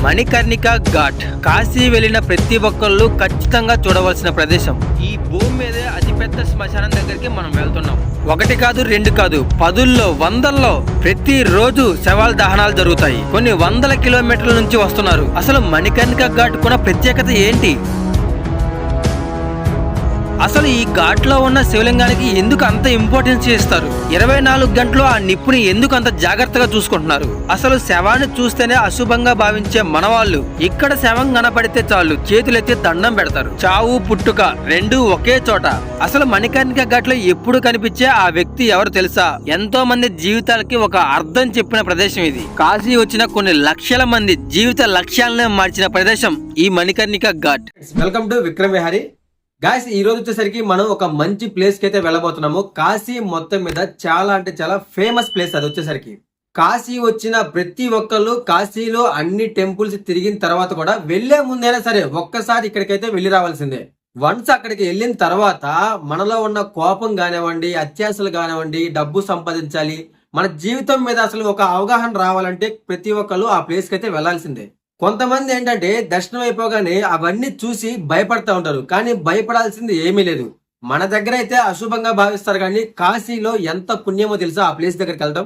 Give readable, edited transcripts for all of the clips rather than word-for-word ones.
మణికర్ణిక ఘాట్ కాశీ వెళ్లిన ప్రతి ఒక్కళ్ళు ఖచ్చితంగా చూడవలసిన ప్రదేశం. ఈ భూమి మీదే అతిపెద్ద శ్మశానం దగ్గరికి మనం వెళ్తున్నాం. ఒకటి కాదు, రెండు కాదు, పదుల్లో వందల్లో ప్రతి రోజు శవాల దహనాలు జరుగుతాయి. కొన్ని వందల కిలోమీటర్ల నుంచి వస్తున్నారు. అసలు మణికర్ణిక ఘాట్ కూడా ప్రత్యేకత ఏంటి? అసలు ఈ ఘాట్ లో ఉన్న శివలింగానికి ఎందుకు అంత ఇంపార్టెన్స్ ఇస్తారు? 24 గంటలు ఆ నిప్పుని ఎందుకు అంత జాగ్రత్తగా చూసుకుంటున్నారు? అసలు శవాన్ని చూస్తేనే అశుభంగా భావించే మనవాళ్ళు ఇక్కడ శవం కనపడితే చాలు చేతులెత్తి దండం పెడతారు. చావు పుట్టుక రెండూ ఒకే చోట. అసలు మణికర్ణిక ఘాట్ లో ఎప్పుడు కనిపించే ఆ వ్యక్తి ఎవరు తెలుసా? ఎంతో మంది జీవితాలకి ఒక అర్థం చెప్పిన ప్రదేశం ఇది. కాశీ వచ్చిన కొన్ని లక్షల మంది జీవిత లక్ష్యాలను మార్చిన ప్రదేశం ఈ Manikarnika ghat. Welcome to Vikram Vihari. Guys, ఈ రోజు వచ్చేసరికి మనం ఒక మంచి ప్లేస్ కి అయితే వెళ్ళబోతున్నాము. కాశీ మొత్తం మీద చాలా అంటే చాలా ఫేమస్ ప్లేస్. అది వచ్చేసరికి కాశీ వచ్చిన ప్రతి ఒక్కళ్ళు కాశీలో అన్ని టెంపుల్స్ తిరిగిన తర్వాత కూడా వెళ్లే ముందైనా సరే ఒక్కసారి ఇక్కడికైతే వెళ్ళి రావాల్సిందే. వన్స్ అక్కడికి వెళ్ళిన తర్వాత మనలో ఉన్న కోపం కానివ్వండి, అత్యాశలు కానివ్వండి, డబ్బు సంపాదించాలి, మన జీవితం మీద అసలు ఒక అవగాహన రావాలంటే ప్రతి ఒక్కళ్ళు ఆ ప్లేస్ కి అయితే వెళ్లాల్సిందే. కొంతమంది ఏంటంటే దర్శనం అయిపోగానే అవన్నీ చూసి భయపడతా ఉంటారు. కానీ భయపడాల్సింది ఏమీ లేదు. మన దగ్గర అయితే అశుభంగా భావిస్తారు, కానీ కాశీలో ఎంత పుణ్యమో తెలుసా ఆ ప్లేస్ దగ్గరికి వెళ్ళడం.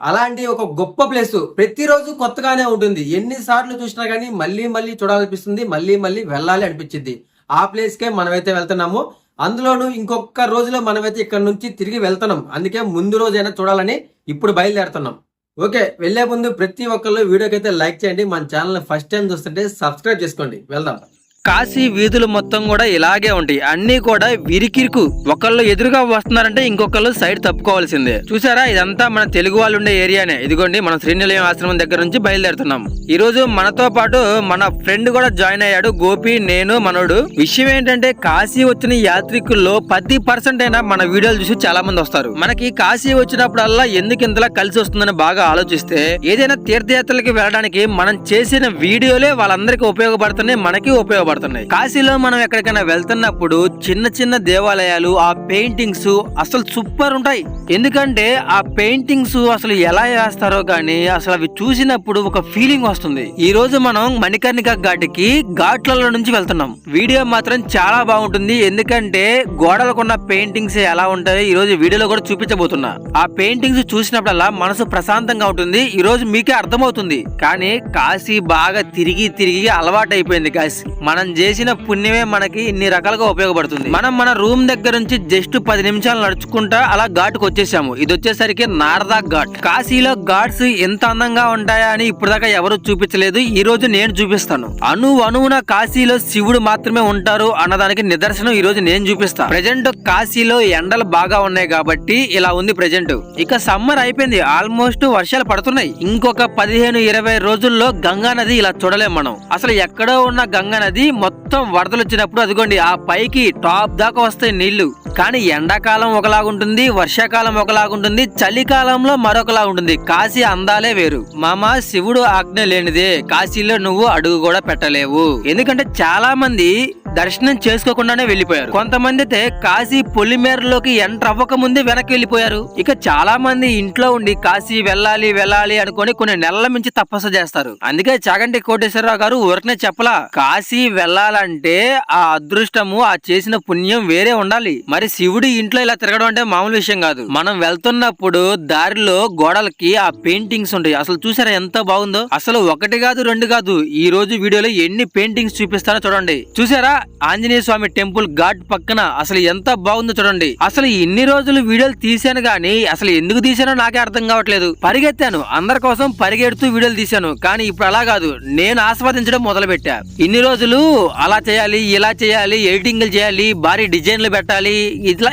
అలాంటి ఒక గొప్ప ప్లేస్ ప్రతిరోజు కొత్తగానే ఉంటుంది. ఎన్నిసార్లు చూసినా కానీ మళ్ళీ మళ్ళీ చూడాలనిపిస్తుంది, మళ్ళీ మళ్ళీ వెళ్ళాలి అనిపించింది. ఆ ప్లేస్ కే మనమైతే వెళ్తున్నాము. అందులోనూ ఇంకొక రోజులో మనమైతే ఇక్కడ నుంచి తిరిగి వెళ్తున్నాం. అందుకే ముందు రోజైనా చూడాలని ఇప్పుడు బయలుదేరుతున్నాం. ఓకే, వెళ్లే ముందు ప్రతి ఒక్కళ్ళు వీడియోకి అయితే లైక్ చేయండి. మన ఛానల్ ఫస్ట్ టైం చూస్తుంటే సబ్స్క్రైబ్ చేసుకోండి. వెళ్దాం. కాశీ వీధులు మొత్తం కూడా ఇలాగే ఉంటాయి. అన్ని కూడా విరికిరుకు. ఒకళ్ళు ఎదురుగా వస్తున్నారంటే ఇంకొకళ్ళు సైడ్ తప్పుకోవాల్సిందే. చూసారా, ఇదంతా మన తెలుగు వాళ్ళు ఉండే ఏరియానే. ఇదిగోండి, మనం శ్రీనిలయం ఆశ్రమం దగ్గర నుంచి బయలుదేరుతున్నాం. ఈ రోజు మనతో పాటు మన ఫ్రెండ్ కూడా జాయిన్ అయ్యాడు, గోపి, నేను, మనోడు. విషయం ఏంటంటే కాశీ వచ్చిన యాత్రికుల్లో 10% అయినా మన వీడియోలు చూసి చాలా మంది వస్తారు. మనకి కాశీ వచ్చినప్పుడల్లా ఎందుకు ఇంతలా కలిసి వస్తుందని బాగా ఆలోచిస్తే, ఏదైనా తీర్థయాత్రలకి వెళ్ళడానికి మనం చేసిన వీడియోలే వాళ్ళందరికీ ఉపయోగపడుతున్నాయి, మనకి ఉపయోగపడుతున్నాయి. కాశీలో మనం ఎక్కడికైనా వెళ్తున్నప్పుడు చిన్న చిన్న దేవాలయాలు, ఆ పెయింటింగ్స్ అసలు సూపర్ ఉంటాయి. ఎందుకంటే ఆ పెయింటింగ్స్ అసలు ఎలా వేస్తారో కానీ అసలు అవి చూసినప్పుడు ఒక ఫీలింగ్ వస్తుంది. ఈ రోజు మనం మణికర్ణిక ఘాట్కి ఘాట్లలో నుంచి వెళ్తున్నాం. వీడియో మాత్రం చాలా బాగుంటుంది. ఎందుకంటే గోడలకున్న పెయింటింగ్స్ ఎలా ఉంటాయో ఈ రోజు వీడియోలో కూడా చూపించబోతున్నా. ఆ పెయింటింగ్స్ చూసినప్పుడల్లా మనసు ప్రశాంతంగా ఉంటుంది. ఈ రోజు మీకే అర్థమవుతుంది. కానీ కాశీ బాగా తిరిగి తిరిగి అలవాటు అయిపోయింది. కాశీ మనం చేసిన పుణ్యమే మనకి ఇన్ని రకాలుగా ఉపయోగపడుతుంది. మనం మన రూమ్ దగ్గర నుంచి జస్ట్ 10 నిమిషాలు నడుచుకుంటా అలా ఘాట్కి వచ్చేసాము. ఇది వచ్చేసరికి నారదా ఘాట్. కాశీలో ఘాట్స్ ఎంత అందంగా ఉంటాయా అని ఇప్పుడు దాకా ఎవరు చూపించలేదు. ఈ రోజు నేను చూపిస్తాను. అణువున కాశీలో శివుడు మాత్రమే ఉంటారు అన్నదానికి నిదర్శనం ఈ రోజు నేను చూపిస్తా. ప్రెజెంట్ కాశీలో ఎండలు బాగా ఉన్నాయి కాబట్టి ఇలా ఉంది ప్రెజెంట్. ఇక సమ్మర్ అయిపోయింది, ఆల్మోస్ట్ వర్షాలు పడుతున్నాయి. ఇంకొక 15-20 రోజుల్లో గంగా నది ఇలా చూడలేం మనం. అసలు ఎక్కడో ఉన్న గంగా నది మొత్తం వరదలు వచ్చినప్పుడు అదిగోండి ఆ పైకి టాప్ దాకా వస్తాయి నీళ్లు. కానీ ఎండాకాలం ఒకలాగుంటుంది, వర్షాకాలం ఒకలాగుంటుంది, చలికాలంలో మరొకలాగుంటుంది. కాశీ అందాలే వేరు. మామ, శివుడు ఆజ్ఞ లేనిదే కాశీలో నువ్వు అడుగు కూడా పెట్టలేవు. ఎందుకంటే చాలా మంది దర్శనం చేసుకోకుండానే వెళ్లిపోయారు. కొంతమంది అయితే కాశీ పొలిమేరలోకి ఎంటర్ అవ్వక ముందే వెనక్కి వెళ్లిపోయారు. ఇక చాలా మంది ఇంట్లో ఉండి కాశీ వెళ్ళాలి వెళ్ళాలి అనుకుని కొన్ని నెలల మించి తపస్సు చేస్తారు. అందుకే చాగంటి కోటేశ్వరరావు గారు ఊరకనే చెప్పలా, కాశీ వెళ్ళాలంటే ఆ అదృష్టము, ఆ చేసిన పుణ్యం వేరే ఉండాలి. మరి శివుడి ఇంట్లో ఇలా తిరగడం అంటే మామూలు విషయం కాదు. మనం వెళ్తున్నప్పుడు దారిలో గోడలకి ఆ పెయింటింగ్స్ ఉంటాయి. అసలు చూసారా ఎంత బాగుందో? అసలు ఒకటి కాదు, రెండు కాదు, ఈ రోజు వీడియోలో ఎన్ని పెయింటింగ్స్ చూపిస్తారో చూడండి. చూసారా, ఆంజనేయ స్వామి టెంపుల్ ఘాట్ పక్కన అసలు ఎంత బాగుందో చూడండి. అసలు ఇన్ని రోజులు వీడియోలు తీసాను గానీ అసలు ఎందుకు తీసానో నాకే అర్థం కావట్లేదు. పరిగెత్తాను, అందరి కోసం పరిగెడుతూ వీడియోలు తీశాను. కానీ ఇప్పుడు అలా కాదు, నేను ఆస్వాదించడం మొదలు పెట్టా. ఇన్ని రోజులు అలా చేయాలి, ఇలా చేయాలి, ఎడిటింగ్లు చేయాలి, భారీ డిజైన్లు పెట్టాలి,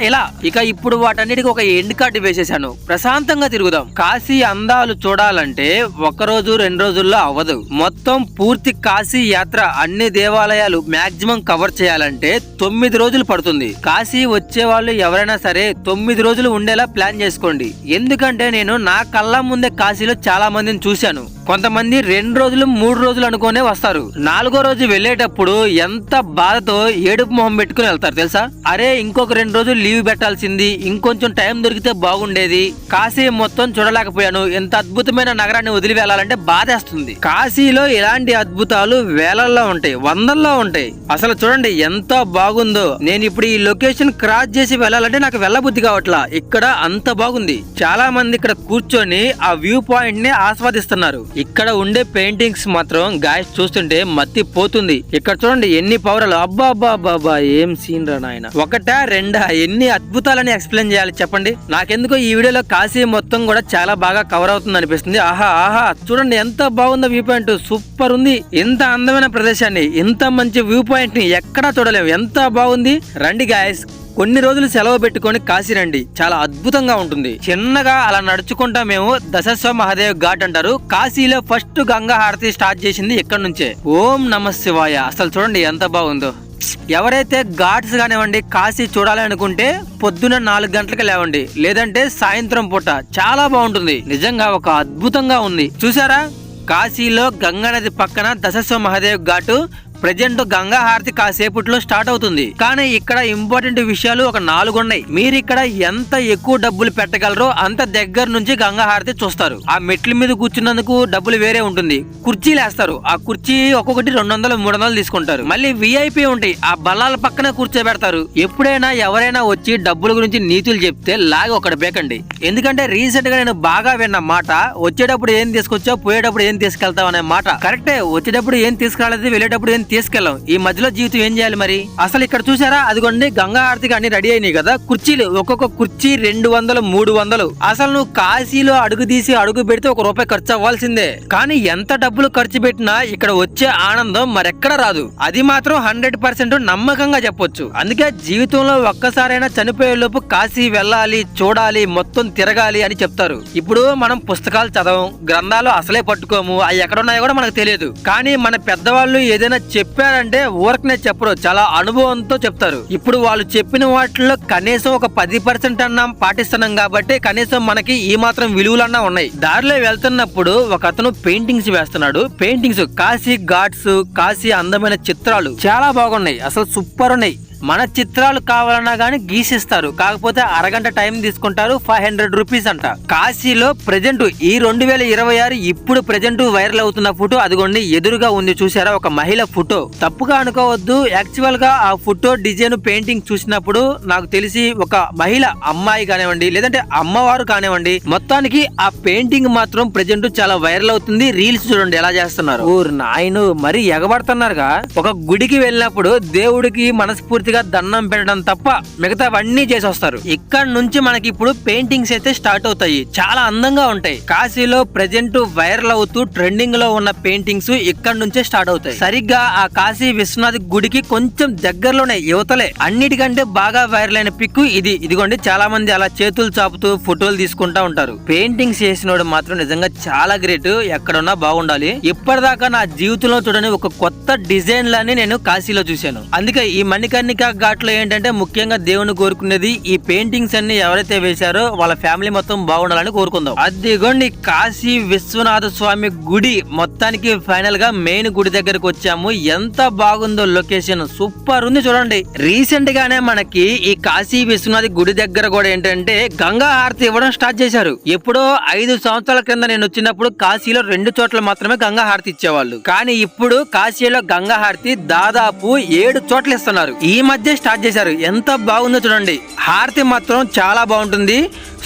ఇలా. ఇక ఇప్పుడు వాటన్నిటికీ ఒక ఎండ్ కార్డు వేసేసాను. ప్రశాంతంగా తిరుగుదాం. కాశీ అందాలు చూడాలంటే 1 రోజు 2 రోజుల్లో అవ్వదు. మొత్తం పూర్తి కాశీ యాత్ర అన్ని దేవాలయాలు మాక్సిమం కవర్ చేయాలంటే 9 రోజులు పడుతుంది. కాశీ వచ్చే వాళ్ళు ఎవరైనా సరే 9 రోజులు ఉండేలా ప్లాన్ చేసుకోండి. ఎందుకంటే నేను నా కళ్ళ ముందే కాశీలో చాలా మందిని చూశాను. కొంతమంది 2 రోజులు 3 రోజులు అనుకునే వస్తారు. 4వ రోజు వెళ్ళేటప్పుడు ఎంత బాధతో ఏడుపు మొహం పెట్టుకుని వెళ్తారు తెలుసా. అరే ఇంకొక 2 రోజులు లీవ్ పెట్టాల్సింది, ఇంకొంచెం టైం దొరికితే బాగుండేది, కాశీ మొత్తం చూడలేకపోయాను, ఎంత అద్భుతమైన నగరాన్ని వదిలి వెళ్ళాలంటే బాధేస్తుంది. కాశీలో ఇలాంటి అద్భుతాలు వేలల్లో ఉంటాయి, వందల్లో ఉంటాయి. అసలు చూడండి ఎంత బాగుందో. నేను ఇప్పుడు ఈ లొకేషన్ క్రాస్ చేసి వెళ్ళాలంటే నాకు వెళ్ళబుద్ధి కావట్లా. ఇక్కడ అంత బాగుంది. చాలా మంది ఇక్కడ కూర్చొని ఆ వ్యూ పాయింట్ ని ఆస్వాదిస్తున్నారు. ఇక్కడ ఉండే పెయింటింగ్స్ మాత్రం గాయస్ చూస్తుంటే మత్తి పోతుంది. ఇక్కడ చూడండి ఎన్ని పౌరాలు, అబ్బా అబ్బా అబ్బా ఏం సీన్ రా నాయన. ఒకటా రెండా ఎన్ని అద్భుతాలని ఎక్స్ప్లెయిన్ చేయాలి చెప్పండి. నాకెందుకో ఈ వీడియోలో కాశీ మొత్తం కూడా చాలా బాగా కవర్ అవుతుంది అనిపిస్తుంది. ఆహా ఆహా చూడండి ఎంత బాగుందో వ్యూ పాయింట్, సూపర్ ఉంది. ఇంత అందమైన ప్రదేశాన్ని, ఇంత మంచి వ్యూ పాయింట్ ని ఎక్కడా చూడలేము. ఎంత బాగుంది. రండి గాయస్, కొన్ని రోజులు సెలవు పెట్టుకొని కాశీ రండి, చాలా అద్భుతంగా ఉంటుంది. చిన్నగా అలా నడుచుకుంటా మేము దశస్వ మహాదేవ్ ఘాట్ అంటారు. కాశీలో ఫస్ట్ గంగా హారతి స్టార్ట్ చేసింది ఇక్కడ నుంచే. ఓం నమ శివాయ. అసలు చూడండి ఎంత బాగుందో. ఎవరైతే ఘాట్స్ కానివ్వండి కాశీ చూడాలి అనుకుంటే పొద్దున 4 గంటలకు లేవండి, లేదంటే సాయంత్రం పూట. చాలా బాగుంటుంది, నిజంగా ఒక అద్భుతంగా ఉంది. చూసారా కాశీలో గంగా నది పక్కన దశస్వ మహాదేవ్ ఘాటు. ప్రజెంట్ గంగా హారతి కాసేపట్లో స్టార్ట్ అవుతుంది. కానీ ఇక్కడ ఇంపార్టెంట్ విషయాలు ఒక 4 ఉన్నాయి. మీరు ఇక్కడ ఎంత ఎక్కువ డబ్బులు పెట్టగలరో అంత దగ్గర నుంచి గంగా హారతి చూస్తారు. ఆ మెట్ల మీద కూర్చున్నందుకు డబ్బులు వేరే ఉంటుంది. కుర్చీలు వేస్తారు, ఆ కుర్చీ ఒక్కొక్కటి 200 300 తీసుకుంటారు. మళ్ళీ విఐపి ఉంటాయి, ఆ బల్లాల పక్కన కూర్చోబెడతారు. ఎప్పుడైనా ఎవరైనా వచ్చి డబ్బుల గురించి నీతులు చెప్తే లాగి ఒకటి బేకండి. ఎందుకంటే రీసెంట్ గా నేను బాగా విన్న మాట, వచ్చేటప్పుడు ఏం తీసుకొచ్చావు పోయేటప్పుడు ఏం తీసుకెళ్తావు అనే మాట కరెక్టే. వచ్చేటప్పుడు ఏం తీసుకెళ్ళదు, వెళ్ళేటప్పుడు ఏం తీసుకెళ్ళాం. ఈ మధ్యలో జీవితం ఏం చేయాలి మరి. అసలు ఇక్కడ చూసారా, అదిగోండి గంగా హారతికి అన్ని రెడీ అయినాయి కదా కుర్చీలు. ఒక్కొక్క కుర్చీ 200 300. అసలు నువ్వు కాశీలో అడుగు తీసి అడుగు పెడితే ₹1 ఖర్చు అవ్వాల్సిందే. కానీ ఎంత డబ్బులు ఖర్చు పెట్టినా ఇక్కడ వచ్చే ఆనందం మరెక్కడ రాదు. అది మాత్రం 100% నమ్మకంగా చెప్పొచ్చు. అందుకే జీవితంలో ఒక్కసారైనా చనిపోయే లోపు కాశీ వెళ్ళాలి, చూడాలి, మొత్తం తిరగాలి అని చెప్తారు. ఇప్పుడు మనం పుస్తకాలు చదవం, గ్రంథాలు అసలే పట్టుకోము, అవి ఎక్కడున్నాయో కూడా మనకు తెలియదు. కానీ మన పెద్దవాళ్ళు ఏదైనా చెప్పారంటే ఊరకనే చెప్పరు, చాలా అనుభవంతో చెప్తారు. ఇప్పుడు వాళ్ళు చెప్పిన వాటిలో కనీసం ఒక 10% అన్నా పాటిస్తున్నాం కాబట్టి కనీసం మనకి ఈ మాత్రం విలువలన్నా ఉన్నాయి. దారిలో వెళ్తున్నప్పుడు ఒక అతను పెయింటింగ్స్ వేస్తున్నాడు. పెయింటింగ్స్ కాశీ ఘాట్స్, కాశీ అందమైన చిత్రాలు చాలా బాగున్నాయి, అసలు సూపర్ ఉన్నాయి. మన చిత్రాలు కావాలన్నా గానీ గీసిస్తారు, కాకపోతే అరగంట టైం తీసుకుంటారు. 500 రూపీస్ అంట. కాశీలో ప్రెజెంట్ ఈ 2026 ఇప్పుడు ప్రెజెంట్ వైరల్ అవుతున్న ఫోటో అదిగోండి ఎదురుగా ఉంది చూసారా, ఒక మహిళ ఫోటో. తప్పుగా అనుకోవద్దు, యాక్చువల్ గా ఆ ఫోటో డిజైన్ పెయింటింగ్ చూసినప్పుడు నాకు తెలిసి ఒక మహిళ, అమ్మాయి కానివ్వండి లేదంటే అమ్మవారు కానివ్వండి, మొత్తానికి ఆ పెయింటింగ్ మాత్రం ప్రెజెంట్ చాలా వైరల్ అవుతుంది. రీల్స్ చూడండి ఎలా చేస్తున్నారు. ఊరు నాయను మరి ఎగబడుతున్నారుగా. ఒక గుడికి వెళ్ళినప్పుడు దేవుడికి మనస్ఫూర్తిగా దండం పెట్టడం తప్ప మిగతావన్నీ చేసి వస్తారు. ఇక్కడ నుంచి మనకి ఇప్పుడు పెయింటింగ్స్ అయితే స్టార్ట్ అవుతాయి, చాలా అందంగా ఉంటాయి. కాశీలో ప్రెజెంట్ వైరల్ అవుతూ ట్రెండింగ్ లో ఉన్న పెయింటింగ్స్ ఇక్కడ నుంచే స్టార్ట్ అవుతాయి. సరిగ్గా ఆ కాశీ విశ్వనాథ్ గుడికి కొంచెం దగ్గరలోనే యువతలే అన్నిటికంటే బాగా వైరల్ అయిన పిక్ ఇది. ఇదిగోండి చాలా మంది అలా చేతులు చాపుతూ ఫోటోలు తీసుకుంటా ఉంటారు. పెయింటింగ్స్ చేసినోడు మాత్రం నిజంగా చాలా గ్రేట్, ఎక్కడున్నా బాగుండాలి. ఇప్పటిదాకా నా జీవితంలో చూడని ఒక కొత్త డిజైన్ లని నేను కాశీలో చూశాను. అందుకే ఈ మణికర్ణిక ఘాట్ లో ఏంటంటే ముఖ్యంగా దేవుని కోరుకునేది ఈ పెయింటింగ్స్ అన్ని ఎవరైతే వేశారో వాళ్ళ ఫ్యామిలీ మొత్తం బాగుండాలని కోరుకుందాం. అదిగోండి కాశీ విశ్వనాథ స్వామి గుడి. మొత్తానికి ఫైనల్ గా మెయిన్ గుడి దగ్గరకు వచ్చాము. ఎంత బాగుందో లొకేషన్, సూపర్ ఉంది చూడండి. రీసెంట్ గానే మనకి ఈ కాశీ విశ్వనాథ్ గుడి దగ్గర కూడా ఏంటంటే గంగా హారతి ఇవ్వడం స్టార్ట్ చేశారు. ఎప్పుడో 5 సంవత్సరాల క్రింద నేను వచ్చినప్పుడు కాశీలో 2 చోట్ల మాత్రమే గంగా హారతి ఇచ్చేవాళ్ళు. కానీ ఇప్పుడు కాశీలో గంగా హారతి దాదాపు 7 చోట్ల ఇస్తున్నారు. ఈ మధ్య స్టార్ట్ చేశారు. ఎంత బాగుందో చూడండి. హారతి మాత్రం చాలా బాగుంటుంది,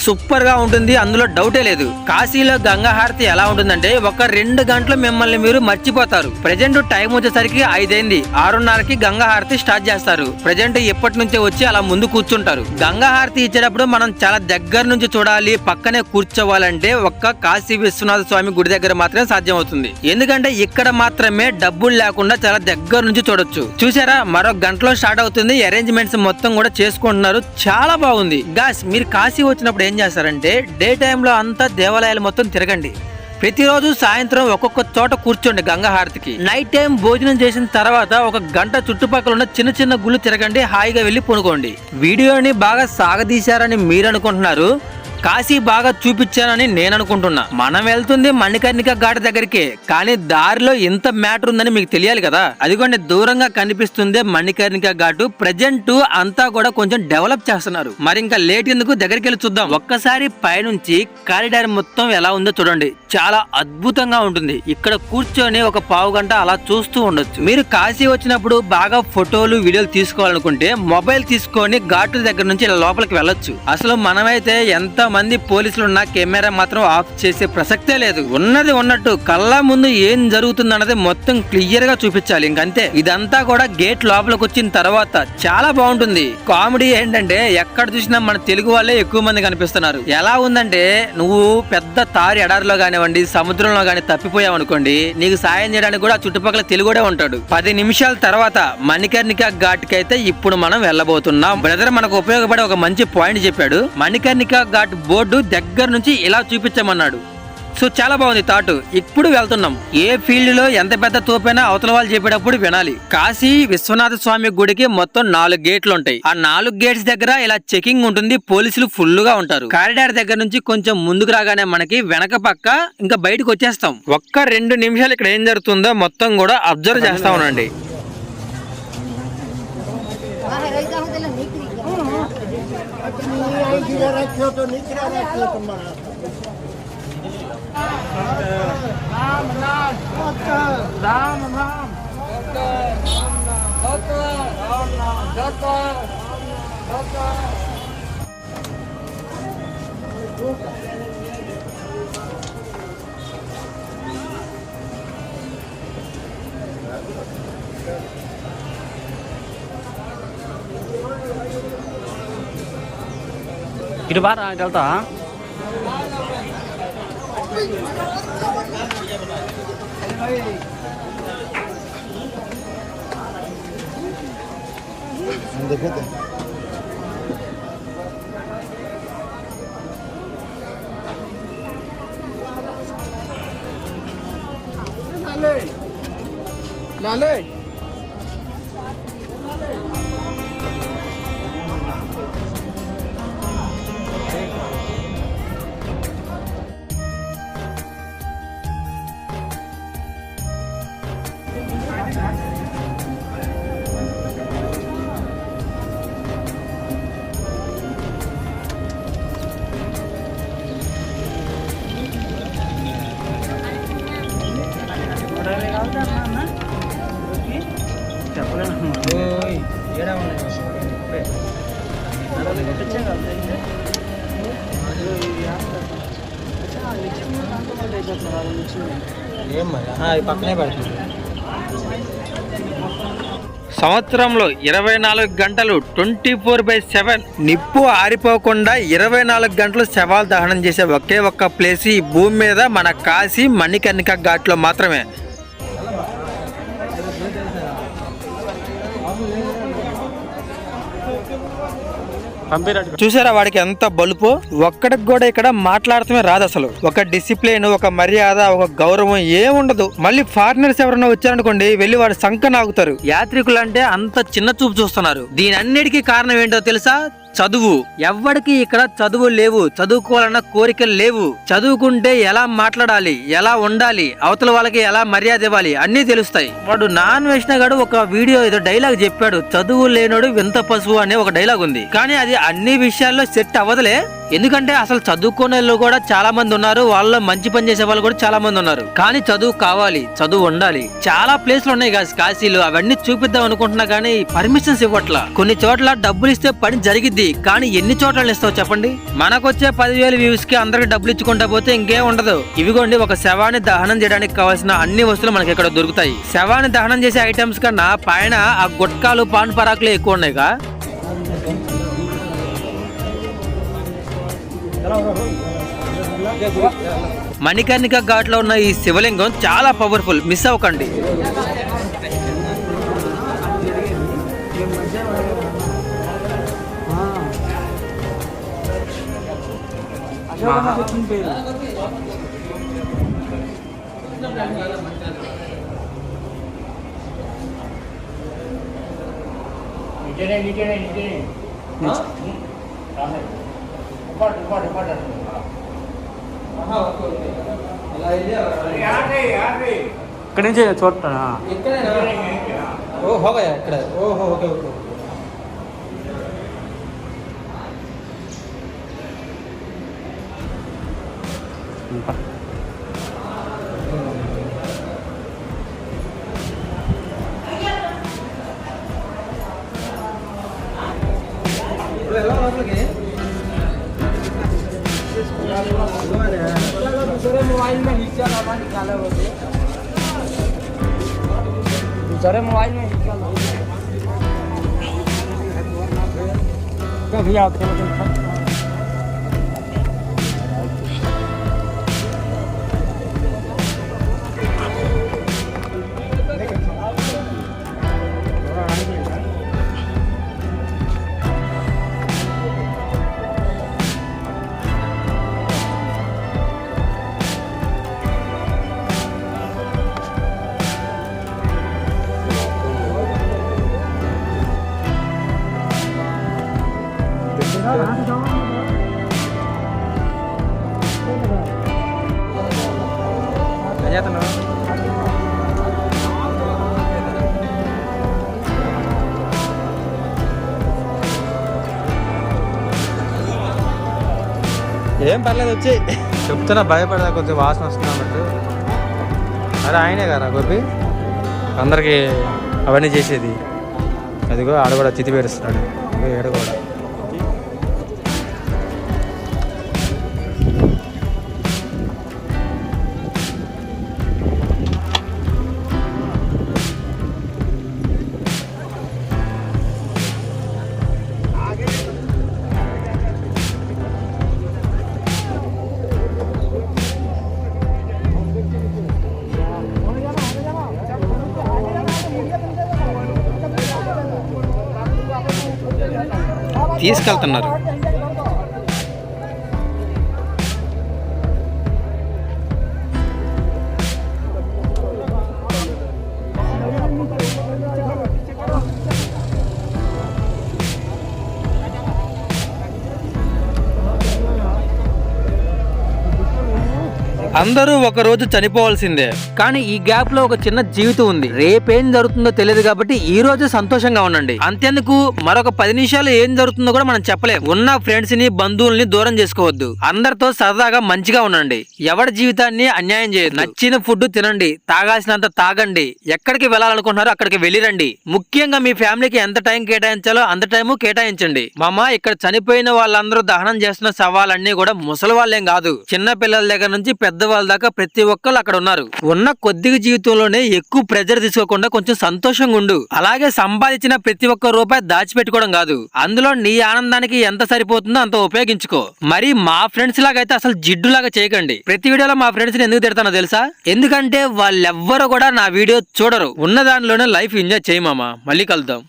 సూపర్ గా ఉంటుంది, అందులో డౌటే లేదు. కాశీలో గంగా హారతి ఎలా ఉంటుందంటే ఒక 2 గంటలు మిమ్మల్ని మీరు మర్చిపోతారు. ప్రెజెంట్ టైం వచ్చేసరికి 5 అయింది, 6:30కి గంగా హారతి స్టార్ట్ చేస్తారు. ప్రెజెంట్ ఎప్పటి నుంచే వచ్చి అలా ముందు కూర్చుంటారు. గంగా హారతి ఇచ్చేటప్పుడు మనం చాలా దగ్గర నుంచి చూడాలి, పక్కనే కూర్చోవాలంటే ఒక్క కాశీ విశ్వనాథ స్వామి గుడి దగ్గర మాత్రమే సాధ్యం అవుతుంది. ఎందుకంటే ఇక్కడ మాత్రమే డబ్బులు లేకుండా చాలా దగ్గర నుంచి చూడొచ్చు. చూసారా, మరో గంటలో స్టార్ట్ అవుతుంది. అరేంజ్మెంట్స్ మొత్తం కూడా చేసుకుంటున్నారు, చాలా బాగుంది. గాస్ మీరు కాశీ వచ్చినప్పుడు ఏం చేస్తారంటే డే టైంలో అంతా దేవాలయాలు మొత్తం తిరగండి. ప్రతిరోజు సాయంత్రం ఒక్కొక్క చోట కూర్చోండి గంగా హారతికి. నైట్ టైం భోజనం చేసిన తర్వాత 1 గంట చుట్టుపక్కల ఉన్న చిన్న చిన్న గుళ్ళు తిరగండి, హాయిగా వెళ్ళి పడుకోండి. వీడియోని బాగా సాగదీశారని మీరు అనుకుంటున్నారు. కాశీ బాగా చూపించానని నేను అనుకుంటున్నా. మనం వెళ్తుంది మణికర్ణిక ఘాట్ దగ్గరికి, కానీ దారిలో ఇంత మ్యాటర్ ఉందని మీకు తెలియాలి కదా. అదిగోండి దూరంగా కనిపిస్తుంది మణికర్ణిక ఘాటు. ప్రజెంట్ అంతా కూడా కొంచెం డెవలప్ చేస్తున్నారు. మరి ఇంకా లేట్ ఎందుకు, దగ్గరికి వెళ్ళి చూద్దాం. ఒక్కసారి పైనుంచి కారిడార్ మొత్తం ఎలా ఉందో చూడండి, చాలా అద్భుతంగా ఉంటుంది. ఇక్కడ కూర్చొని ఒక పావు గంట అలా చూస్తూ ఉండొచ్చు. మీరు కాశీ వచ్చినప్పుడు బాగా ఫోటోలు వీడియోలు తీసుకోవాలనుకుంటే మొబైల్ తీసుకొని ఘాట్ల దగ్గర నుంచి ఇలా లోపలికి వెళ్ళొచ్చు. అసలు మనమైతే ఎంత మంది పోలీసులు ఉన్నా కెమెరా మాత్రం ఆఫ్ చేసే ప్రసక్తే లేదు. ఉన్నది ఉన్నట్టు కళ్ళ ముందు ఏం జరుగుతుంది అన్నది మొత్తం క్లియర్ గా చూపించాలి. ఇంకంతే. ఇదంతా కూడా గేట్ లోపలికి వచ్చిన తర్వాత చాలా బాగుంటుంది. కామెడీ ఏంటంటే ఎక్కడ చూసినా మన తెలుగు వాళ్ళే ఎక్కువ మంది కనిపిస్తున్నారు. ఎలా ఉందంటే నువ్వు పెద్ద తారి ఎడారిలో కానివ్వండి, సముద్రంలో గానీ తప్పిపోయావు అనుకోండి, నీకు సాయం చేయడానికి కూడా చుట్టుపక్కల తెలుగుడే ఉంటాడు. 10 నిమిషాల తర్వాత మణికర్ణిక ఘాట్ కి అయితే ఇప్పుడు మనం వెళ్ళబోతున్నాం. బ్రదర్ మనకు ఉపయోగపడే ఒక మంచి పాయింట్ చెప్పాడు. మణికర్ణిక ఘాట్ బోర్డు దగ్గర నుంచి ఇలా చూపించమన్నాడు. సో చాలా బాగుంది థాట్. ఇప్పుడు వెళ్తున్నాం. ఏ ఫీల్డ్ లో ఎంత పెద్ద తోపైనా అవతల వాళ్ళు చెప్పేటప్పుడు వినాలి. కాశీ విశ్వనాథ స్వామి గుడికి మొత్తం 4 గేట్లు ఉంటాయి. ఆ 4 గేట్స్ దగ్గర ఇలా చెకింగ్ ఉంటుంది. పోలీసులు ఫుల్ గా ఉంటారు. కారిడార్ దగ్గర నుంచి కొంచెం ముందుకు రాగానే మనకి వెనక పక్క ఇంకా బయటకు వచ్చేస్తాం. ఒక్క 2 నిమిషాలు ఇక్కడ ఏం జరుగుతుందో మొత్తం కూడా అబ్జర్వ్ చేస్తా ఉండండి. ఇటు బాగా ఇటు వెళ్తా. సంవత్సరంలో 24 గంటలు 24/7 నిప్పు ఆరిపోకుండా 24 గంటలు శవాలు దహనం చేసే ఒకే ఒక్క ప్లేస్ ఈ భూమి మీద మన కాశీ మణికర్ణిక ఘాట్లో మాత్రమే. చూసారా వాడికి ఎంత బలుపు. ఒక్కడికి కూడా ఇక్కడ మాట్లాడటమే రాదు. అసలు ఒక డిసిప్లిన్, ఒక మర్యాద, ఒక గౌరవం ఏముండదు. మళ్ళీ ఫారినర్స్ ఎవరైనా వచ్చారనుకోండి వెళ్ళి వాడు సంక నాగుతారు. యాత్రికులు అంటే అంత చిన్న చూపు చూస్తున్నారు. దీని అన్నిటికీ కారణం ఏంటో తెలుసా? చదువు. ఎవ్వడికి ఇక్కడ చదువు లేవు, చదువుకోవాలన్న కోరికలు లేవు. చదువుకుంటే ఎలా మాట్లాడాలి, ఎలా ఉండాలి, అవతల వాళ్ళకి ఎలా మర్యాద ఇవ్వాలి అన్ని తెలుస్తాయి. వాడు నాన్ వేసినగాడు ఒక వీడియో ఏదో డైలాగ్ చెప్పాడు, చదువు లేనోడు వింత పశువు అనే ఒక డైలాగ్ ఉంది. కానీ అది అన్ని విషయాల్లో సెట్ అవ్వదులే. ఎందుకంటే అసలు చదువుకునే వాళ్ళు కూడా చాలా మంది ఉన్నారు, వాళ్ళలో మంచి పని చేసే వాళ్ళు కూడా చాలా మంది ఉన్నారు. కానీ చదువు కావాలి, చదువు ఉండాలి. చాలా ప్లేస్లు ఉన్నాయి కదా కాశీలో, అవన్నీ చూపిద్దాం అనుకుంటున్నా కానీ పర్మిషన్స్ ఇవ్వట్లా. కొన్ని చోట్ల డబ్బులు ఇస్తే పని జరిగిద్ది, కానీ ఎన్ని చోట్ల ఇస్తావు చెప్పండి? మనకొచ్చే 10,000 వ్యూస్ కి అందరికి డబ్బులు ఇచ్చుకుంటా పోతే ఇంకేం ఉండదు. ఇవిగోండి ఒక శవాన్ని దహనం చేయడానికి కావాల్సిన అన్ని వస్తువులు మనకి ఇక్కడ దొరుకుతాయి. శవాన్ని దహనం చేసే ఐటమ్స్ కన్నా పైన ఆ గుట్కాలు, పాన్ పరాకులు ఎక్కువ ఉన్నాయిగా. మణికర్ణిక ఘాట్ లో ఉన్న ఈ శివలింగం చాలా పవర్ఫుల్, మిస్ అవ్వకండి. ఇక్కడ నుంచి చూడటా ఓ హోగా ఇక్కడ ఓహో ఓకే ఓకే ఇప్పుడు ఎలా లోపలికి दूसरे मोबाइल में हिस्सा लगा निकाले होते दूसरे मोबाइल में हिस्सा कभी आते ఏం పర్లేదు వచ్చి చెప్తున్నా భయపడదా కొంచెం వాసన వస్తున్నట్టు. అరే ఆయనే కదా గోపి అందరికి అవన్నీ చేసేది. అదిగో ఆడ కూడా చితి పేరుస్తున్నాడు ఏడు కూడా. తీసుకెళ్తున్నారు. అందరూ ఒక రోజు చనిపోవాల్సిందే, కానీ ఈ గ్యాప్ లో ఒక చిన్న జీవితం ఉంది. రేపేం జరుగుతుందో తెలియదు కాబట్టి ఈ రోజు సంతోషంగా ఉండండి. అంతేందుకు మరొక 10 నిమిషాలు ఏం జరుగుతుందో కూడా మనం చెప్పలేం. ఉన్న ఫ్రెండ్స్ ని బంధువుల్ని దూరం చేసుకోవద్దు. అందరితో సరదాగా మంచిగా ఉండండి. ఎవరి జీవితాన్ని అన్యాయం చేయదు. నచ్చిన ఫుడ్ తినండి, తాగాల్సినంత తాగండి. ఎక్కడికి వెళ్ళాలనుకుంటున్నారో అక్కడికి వెళ్ళిరండి. ముఖ్యంగా మీ ఫ్యామిలీకి ఎంత టైం కేటాయించాలో అంత టైం కేటాయించండి. మామ ఇక్కడ చనిపోయిన వాళ్ళందరూ దహనం చేస్తున్న శవాలన్నీ కూడా ముసలి వాళ్ళేం కాదు. చిన్న పిల్లల దగ్గర నుంచి పెద్దవాళ్ళ దాకా ప్రతి ఒక్కరు అక్కడ ఉన్నారు. ఉన్న కొద్దిగా జీవితంలోనే ఎక్కువ ప్రెజర్ తీసుకోకుండా కొంచెం సంతోషంగా ఉండు. అలాగే సంపాదించిన ప్రతి ఒక్క రూపాయి దాచిపెట్టుకోవడం కాదు. అందులో నీ ఆనందానికి ఎంత సరిపోతుందో అంత ఉపయోగించుకో. మరి మా ఫ్రెండ్స్ లాగా అయితే అసలు జిడ్డులాగా చేయకండి. ప్రతి వీడియోలో మా ఫ్రెండ్స్ ని ఎందుకు తిడతానో తెలుసా? ఎందుకంటే వాళ్ళెవ్వరు కూడా నా వీడియో చూడరు. ఉన్న దానిలోనే లైఫ్ ఎంజాయ్ చేయమామా. మళ్ళీ కలుద్దాం.